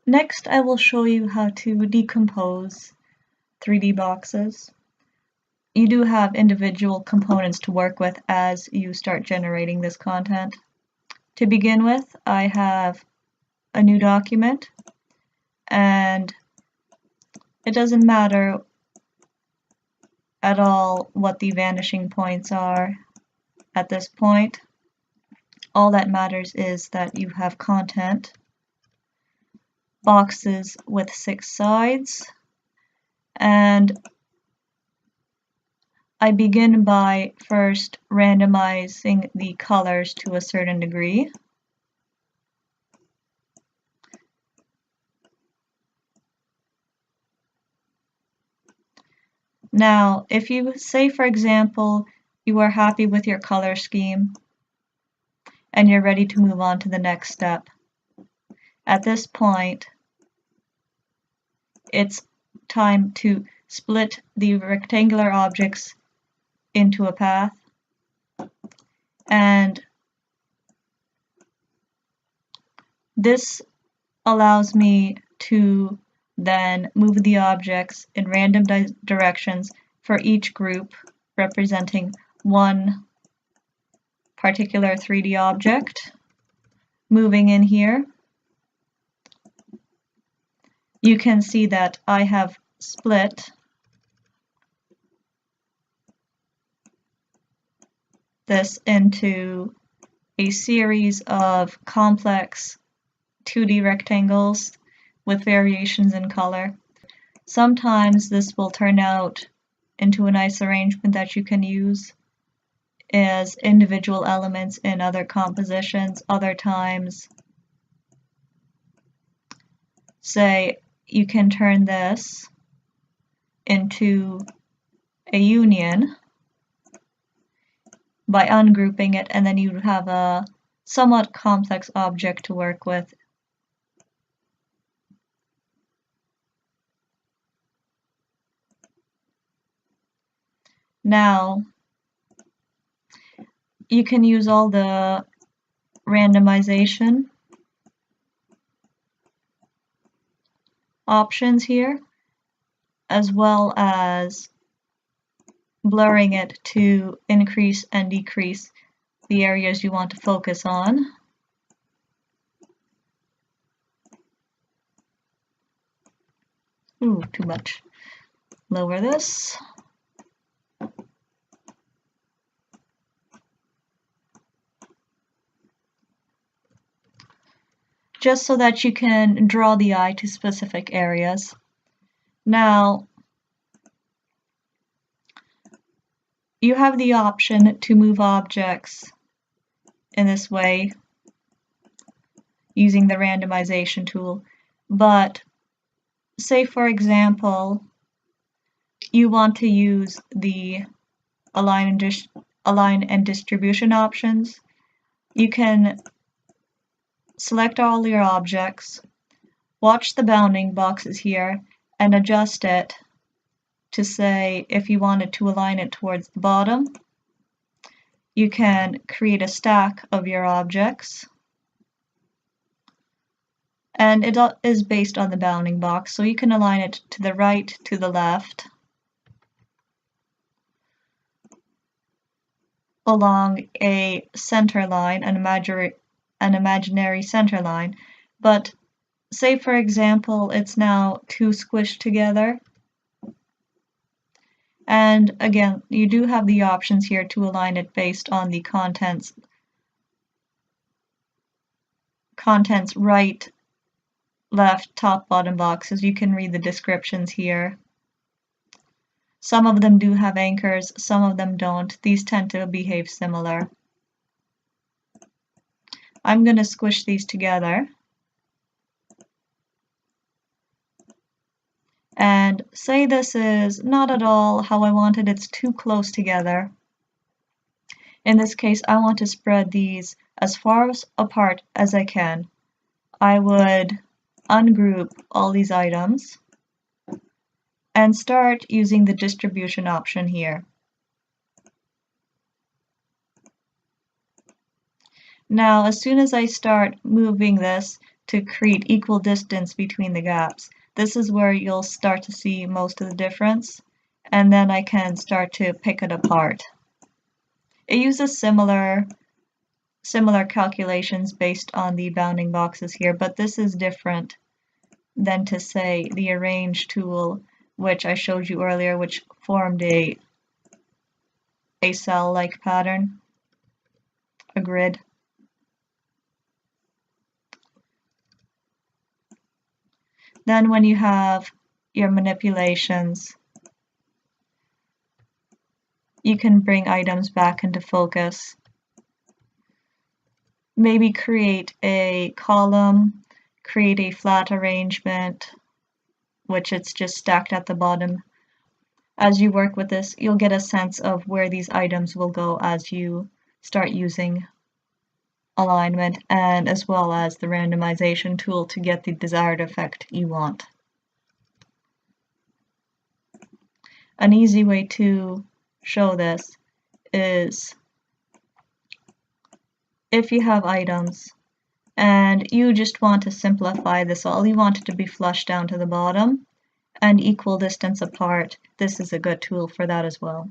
Next, I will show you how to decompose 3D boxes. You do have individual components to work with as you start generating this content. To begin with, I have a new document, and it doesn't matter at all what the vanishing points are at this point. All that matters is that you have content, boxes with 6 sides, and I begin by first randomizing the colors to a certain degree. Now, if you say, for example, you are happy with your color scheme and you're ready to move on to the next step, at this point, it's time to split the rectangular objects into a path, and this allows me to then move the objects in random directions for each group representing one particular 3D object. Moving in here, you can see that I have split this into a series of complex 2D rectangles with variations in color. Sometimes this will turn out into a nice arrangement that you can use as individual elements in other compositions. Other times, say, you can turn this into a union by ungrouping it, and then you have a somewhat complex object to work with. Now, you can use all the randomization options here, as well as blurring it to increase and decrease the areas you want to focus on. Ooh, too much. Lower this. Just so that you can draw the eye to specific areas. Now, you have the option to move objects in this way using the randomization tool, but say, for example, you want to use the align and distribution options. You can select all your objects, watch the bounding boxes here, and adjust it to say if you wanted to align it towards the bottom. You can create a stack of your objects, and it is based on the bounding box, so you can align it to the right, to the left, along a center line, an imaginary center line. But say, for example, it's now too squished together. And again, you do have the options here to align it based on the contents right, left, top, bottom boxes. You can read the descriptions here. Some of them do have anchors, some of them don't. These tend to behave similar. I'm going to squish these together. And say this is not at all how I wanted, it's too close together. In this case, I want to spread these as far apart as I can. I would ungroup all these items and start using the distribution option here. Now, as soon as I start moving this, to create equal distance between the gaps. This is where you'll start to see most of the difference, and then I can start to pick it apart. It uses similar calculations based on the bounding boxes here, but this is different than to say the arrange tool, which I showed you earlier, which formed a cell-like pattern, a grid. Then when you have your manipulations, you can bring items back into focus. Maybe create a column, create a flat arrangement, which it's just stacked at the bottom. As you work with this, you'll get a sense of where these items will go as you start using alignment, and as well as the randomization tool to get the desired effect you want. An easy way to show this is if you have items and you just want to simplify this all, you want it to be flushed down to the bottom and equal distance apart, this is a good tool for that as well.